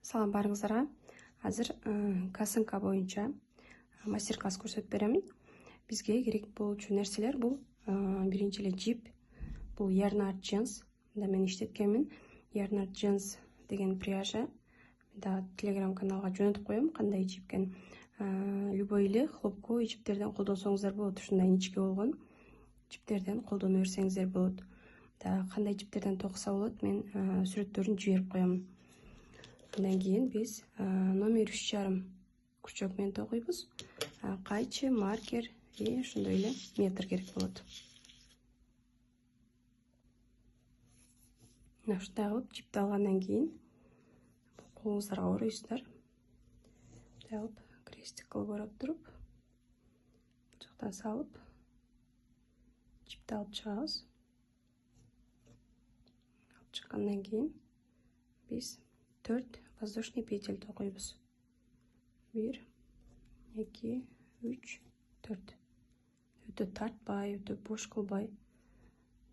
Салам барыңыздарга. Азыр косынка боюнча мастер-класс көрсөтүп беремин. Бизге керек болчу нерселер бул биринчи эле жип, бул Yarnart Jeans. Мен иштеткенмин. Yarnart Jeans деген пряжа. Да Telegram каналга жөнөтүп коем, кандай жип экен. Любой эле хлопковый жиптерден колдонсоңуздар болот. Ушундай инчке болгон жиптерден колдоно берсеңиздер болот. Да кандай жиптерден токса болот, мен сүрөттөрүн жиберип коем. Андан кийин биз номер 3,5 күрчөк менен токуйбуз. Кайчы, маркер и ошондой эле метр керек болот. Ушундай кылып жипти алгандан кийин колуңуздарга оройсуздар. Мындай кылып крестик кылып ороп туруп, бул жактан салып, жипти алып чыгабыз. Алып чыккандан кийин биз 4 воздушный петель токуйбуз. 1, 2, 3, 4. Өтө тартпай, өтө бош кылбай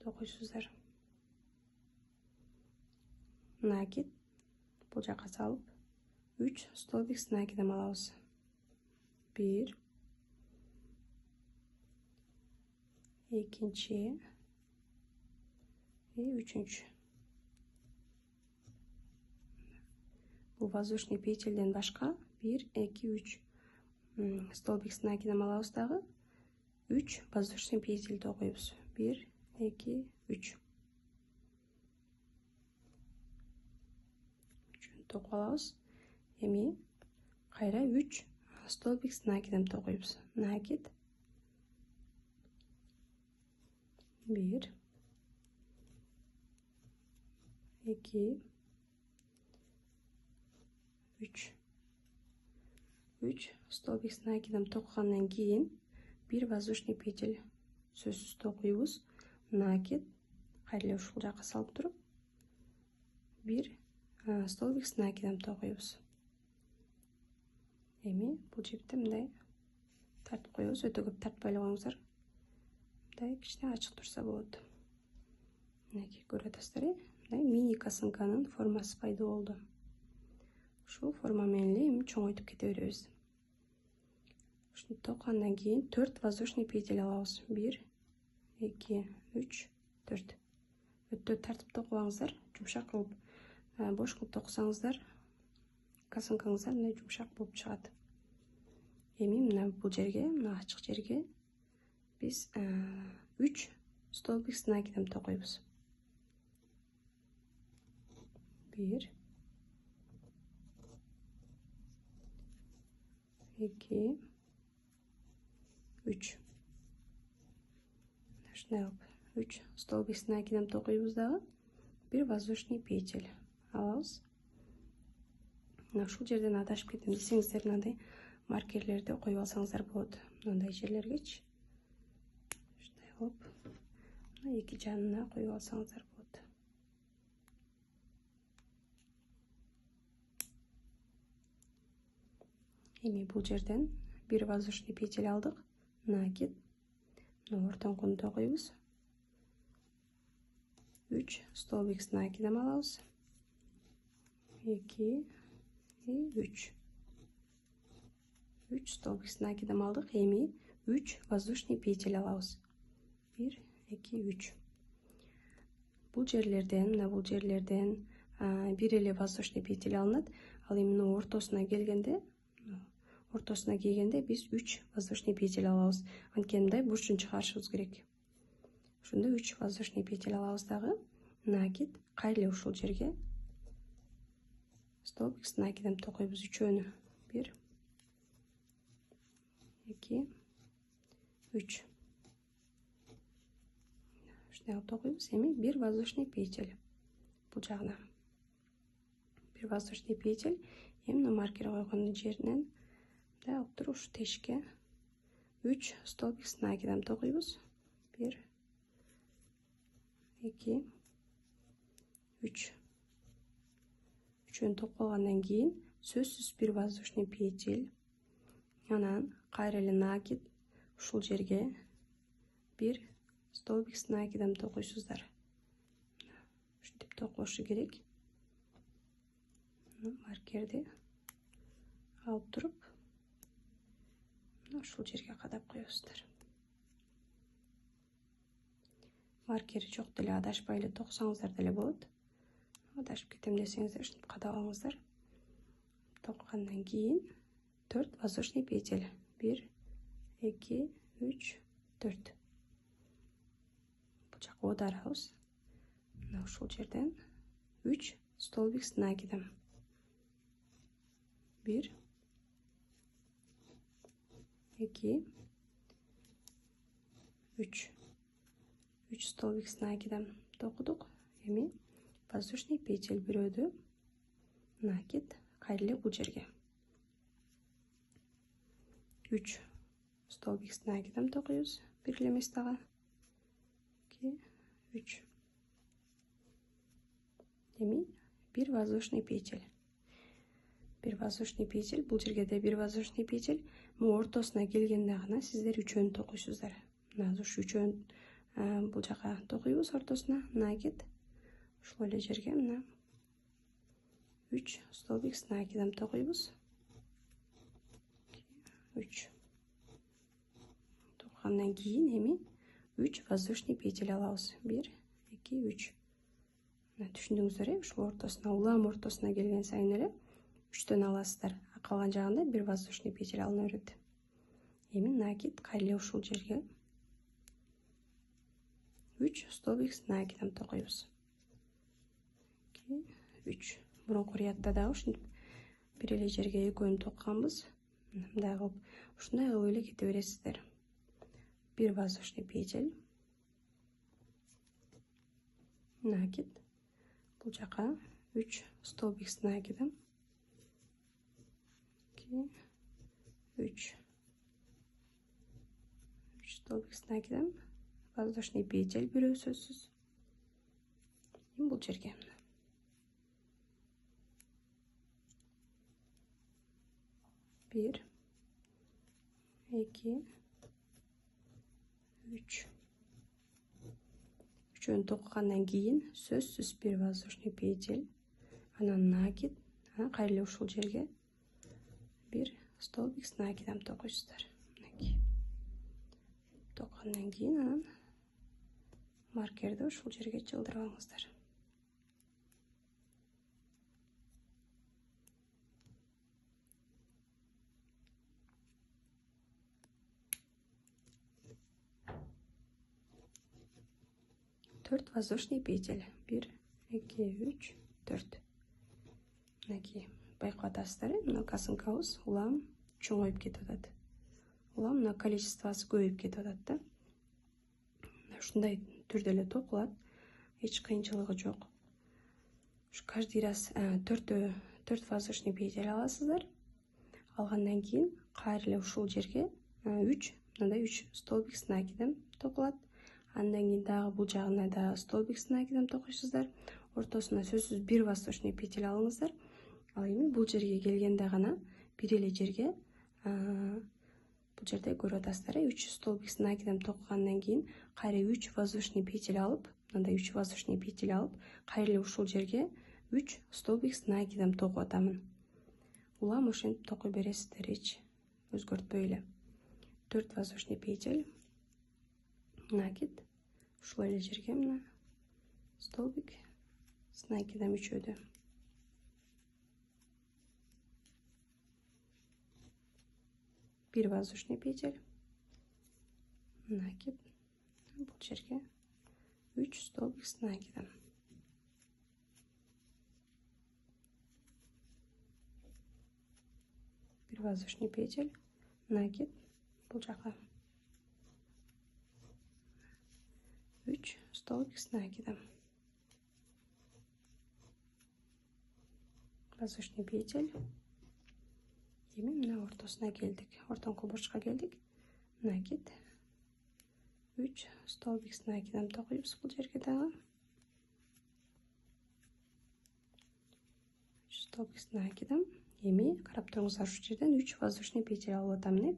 токуйсуздар. Накид бул жака салып, 3 столбик с накидем алабыз. 1, экинчи и үчүнчү. Бул воздушный петельден башка 1, 2, 3 столбик с накидем алабыз дагы. 3 воздушный петель токуйбуз. 1, 2, 3. Токуп алабыз. Эми кайра 3 столбик с накидем токуйбуз. Накид 1, 2, 3 столбик с накидем токкандан кийин 1 воздушный петель сөзсүз токуйбуз. Накид кайра эле ушул жака салып туруп 1 столбик с накидем токуйбуз. Эми бул жипти мындай тартып коебуз. Өтө көп тартпай эле коюңуздар. Мындай кичине ачык турса болот. Мынакей көрүп атасыздар, мындай мини косынканын формасы пайда болду. Ушул форма менен эле эми чоңойтуп кете беребиз. Ушуну токкандан кийин 4 воздушный петель алабыз. 1, 2, 3, 4. Өтө тартып токубаңыздар, жумшак кылып, бош кылып токусаңыздар, косынкаңыздар мындай жумшак болуп чыгат. Эми мына бул жерге, мына ачык жерге биз 3 столбик с накидем токуйбуз. 1, 2, 3. Ушундай кылып 3 столбик с накидем токуйбуз дагы. 1 воздушный петель алабыз. Мына ушул жерден адашып кеттим десеңиздер, мындай маркерлерди коюп алсаңыздар болот. Мындай жерлергечи. Ушундай кылып, мына эки жанына коюп алсаңыздар болот. Эми бул жерден 1 воздушный петель алдык. Накид. Мына ортоңкуну токуйбуз. 3 столбик с накидем алабыз. 2 и 3. 3 столбик с накидем алдык. Эми 3 воздушный петель алабыз. 1, 2, 3. Бул жерлерден, мына бул жерлерден бир эле воздушный петель алынат. Ал эми ортосуна келгенде, биз 3 воздушный петель алабыз. Анткени мындай бурчун чыгарышыбыз керек. Ошондо 3 воздушный петель алабыз дагы. Накид кайра эле ушул жерге столбик с накидем токуйбуз үчөөнү. 1, 2, 3. Ушундай кылып токуйбуз. Эми 1 воздушный петель бул жагына. 1 воздушный петель. Эми маркер койгон жеринен мындай алып туруп ушу тешикке 3 столбик с накидем токуйбуз. 1, 2, 3. Үчөөнү токуп алгандан кийин сөзсүз 1 воздушный петель. Анан кайра эле накид ушул жерге 1 столбик с накидем токуйсуздар. Ушинтип токулушу керек. маркерди алып туруп ушул жерге кадап коесуздар. Маркери жок деле адашпай эле токсоңуздар деле болот. Адашып кетем десеңиздер ушинтип кадап алыңыздар. Токкандан кийин 4 воздушный петель. 1, 2, 3, 4. Бул жака оодарабыз. Мына ушул жерден 3 столбик с накидом. 1, 2, 3. 3 столбик с накидом токудук. Эми воздушный петель бирөөдө накид кайра эле бул жерге. 3 столбик с накидом токуйбуз. Бир эле местага. 2, 3. Эми бир воздушный петель. Бир воздушный петель, бул жерге да бир воздушный петель. Му ортосуна келгенде гана сиздер үчөөнү токуйсуздар. Мына ушу үчөөнү бул жака токуйбуз ортосуна накид. Ушул эле жерге мына 3 столбик с накидом токуйбуз. 3. Токкандан кийин эми 3 воздушный петель алабыз. 1, 2, 3. Мына түшүндүңүздөр, ушул ортосуна, улам ортосуна келген сайын эле 3төн аласыздар. Калган жагында бир воздушный петель алына берет. Эми накид кайра эле ушул жерге 3 столбик с накидом токуйбуз. 2, 3. Мурунку рядда дагы ушинтип бир эле жерге экөөнү токканбыз. Мындай кылып, ушундай кылып эле кете бересиздер. Бир воздушный петель. Накид. Бул жака 3 столбик с накидом. 2, 3. 3 столбик с накидом. Воздушный петель бирөө сөзсүз. Бул жерге. 1, 2, 3. Үчөөнү токкандан кийин сөзсүз бир воздушный петель. Анан накид, кайра эле ушул жерге бир столбик с накидом токуйсуздар. Токкандан кийин анан маркерди ушул жерге жылдырып алыңыздар. Төрт воздушный петель. 1, 2, 3, 4. Мынакей байкап атасыздар, мына косынкабыз улам чоңоюп кетип атат. Улам мына количествосы көбөйүп кетип атат да. Ушундай түрдө эле токулат. Эч кыйынчылыгы жок. Ушу каждый раз 4 воздушный петель аласыздар. Алгандан кийин кайра эле ушул жерге 3 столбик с накидом токулат. Андан кийин дагы бул жагына да столбик с накидом токуйсуздар. Ортосуна сөзсүз бир воздушный петель алыңыздар. Ал эми бул жерге келгенде гана бир эле жерге бул жерде көрүп атасыздар, 3 столбик с накидом токкандан кийин кайра 3 воздушный петель алып, мындай 3 воздушный петель алып, кайра эле ушул жерге 3 столбик с накидом токуп атамын. Улам ошентип токуй бересиздер, эч өзгөртпөй эле. 4 воздушный петель, накид, ушул эле жерге мына столбик с накидом үчөөдө. Бир воздушный петель, накид, бул жерге 3 столбик с накидом. Бир воздушный петель, накид, бул жака 3 столбик с накидом. Воздушный петель. Эми мына ортосуна келдик. Ортоңку бурчка келдик. Накид. 3 столбик с накидом токуйбуз бул жерге дагы. 3 столбик с накидом. Эми карап туруңуздар, ушул жерден 3 воздушный петель алып атам эле.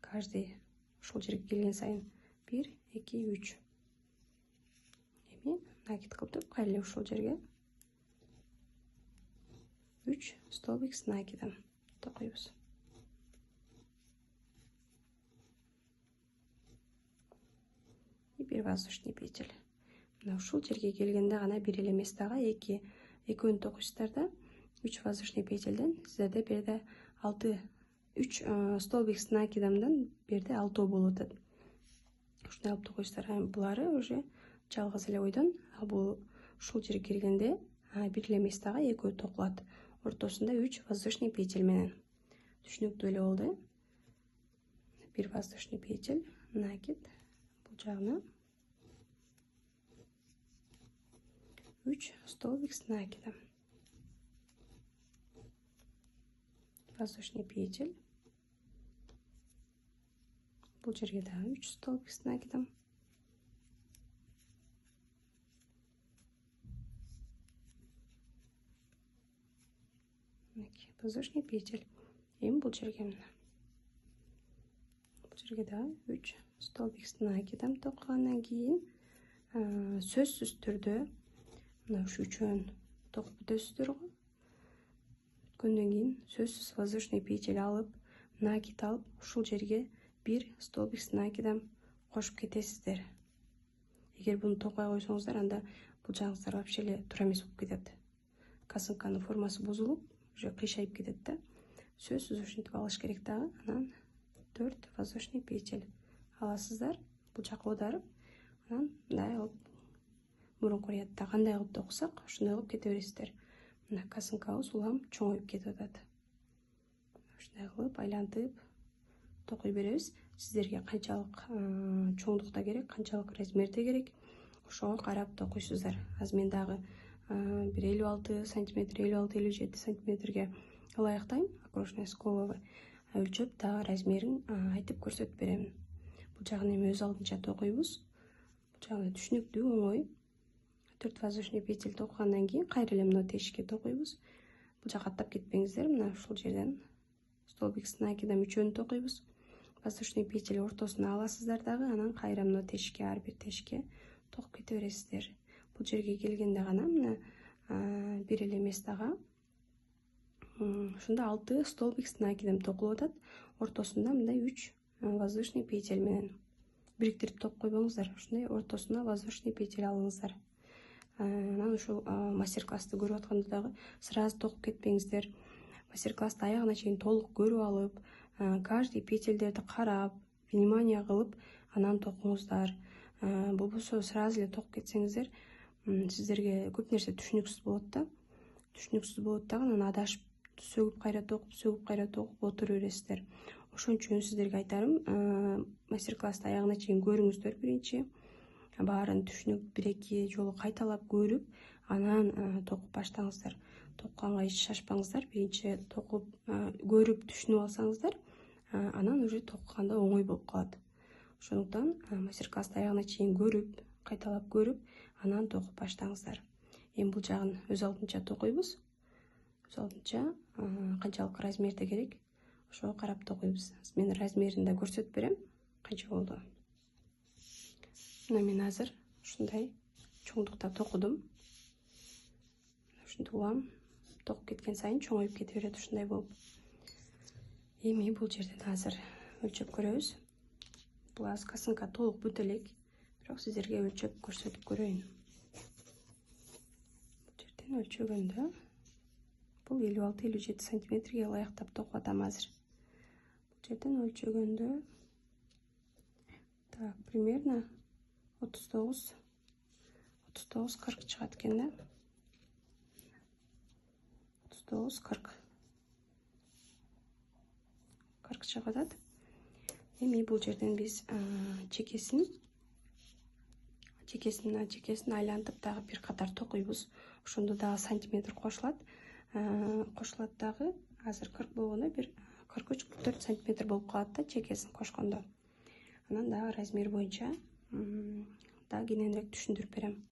Каждый ушул жерге келген сайын 1, 2, 3. Эми накид кылдып, кайра эле ушул жерге 3 столбик с накидом токуйбуз. И бир воздушный петель. Мына ушул жерге келгенде гана бир эле эмес дагы экөөнү токуйсуздар да 3 воздушный петельден сиздерде берде 3 столбик с накидомдон берде 6 болуп атат. Ушундай алып токуйсуздар. Булары уже жалгыз эле ойдон, а бул ушул жерге келгенде бир эле эмес дагы экөө токулат. Ортосунда 3 воздушный петель менен. Түшүнүктүү эле болду. Бир воздушный петель, накид, бул жагына 3 столбик с накидом. Воздушный петель. Бул жерге дагы 3 столбик с накидом. Воздушный петель. Эми бул жерге мына. Бул жерге дагы 3 столбик с накидом токугандан кийин сөзсүз түрдө мына ушу үчөөнү токуп бүтөсүздөр го. Бүткөндөн кийин сөзсүз воздушный петель алып, накид алып, ушул жерге бир столбик с накидом кошуп кетесиздер. Эгер буну токпой койсоңуздар, анда бул жагыңыздар вообще эле туура эмес болуп кетет. Косынканын формасы бузулуп, уже кыйшайып кетет да. Сөзсүз ушинтип алыш керек дагы. Анан 4 воздушный петель аласыздар. Бул жака аударып, анан мындай кылып мурунку рядда кандай кылып токусак, ошондой кылып кете бересиздер. Мына косынкабыз улам чоңоюп кетип атат. Ушундай кылып айлантып токуй беребиз. Сиздерге канчалык чоңдукта керек, канчалык размерде керек, ошого карап токуйсуздар. Азыр мен дагы бир 56 сантиметр, 56-57 сантиметрге ылайыктайм. Окружной сколовый өлчөп дагы размерин айтып көрсөтүп берем. Бул жагын эми өз алдынча токуйбуз. Бул жагы түшүнүктүү, оңой. 4 воздушный петель токугандан кийин кайра эле мына тешикке токуйбуз. Бул жака аттап кетпеңиздер. Мына ушул жерден столбик с накидом үчөөнү токуйбуз. Воздушный петель ортосуна аласыздар дагы, анан кайра мына тешикке, ар бир тешикке токуп кете бересиздер. Бул жерге келгенде гана мына бир эле эмес дагы ушунда 6 столбик с накидом токулуп атат. Ортосунда мындай 3 воздушный петель менен бириктирип токуп койбоңуздар. Ушундай ортосуна воздушный петель алыңыздар. Анан ушул мастер-классты көрүп атканда дагы сразу токуп кетпеңиздер. Мастер-классты аягына чейин толук көрүп алып, каждый петельдерди карап, внимание кылып, анан токуңуздар. Болбосо сразу эле токуп кетсеңиздер, сиздерге көп нерсе түшүнүксүз болот да. Түшүнүксүз болот дагы, анан адашып сөгүп кайра токуп отура бересиздер. Ошон үчүн сиздерге айтарым, мастер-классты аягына чейин көрүңүздөр биринчи. Баарын түшүнүп, 1-2 жолу кайталап көрүп, анан токуп баштаңыздар. Токканга эч шашпаңыздар. Биринчи токуп, көрүп, түшүнүп алсаңыздар, анан уже токканда оңой болуп калат. Ошондуктан мастер-классты аягына чейин көрүп, кайталап көрүп, анан токуп баштаңыздар. Эми бул жагын өз алдынча токуйбуз. Өз алдынча канчалык размерде керек, ошого карап токуйбуз. Мен размерин да көрсөтүп берем, канча болду. Мына мен азыр ушундай чоңдукта токудум. Ушинтип улам токуп кеткен сайын чоңоюп кете берет, ушундай болуп. Эми бул жерден азыр өлчөп көрөбүз. Бул азыр косынка толук бүтө элек, бирок сиздерге өлчөп көрсөтүп көрөйүн. Бул жерден өлчөгөндө бул 56-57 сантиметрге ылайыктап токуп атам азыр. Бул жерден өлчөгөндө так, примерно 39-40 чыгат экен да. 39-40 чыгып атат. Эми бул жерден биз чекесин айлантып дагы бир катар токуйбуз. Ошондо дагы сантиметр кошулат. Дагы азыр 40 болгондо бир 43-44 сантиметр болуп калат да чекесин кошкондо. Анан дагы размер боюнча дагы кененирээк түшүндүрүп берем.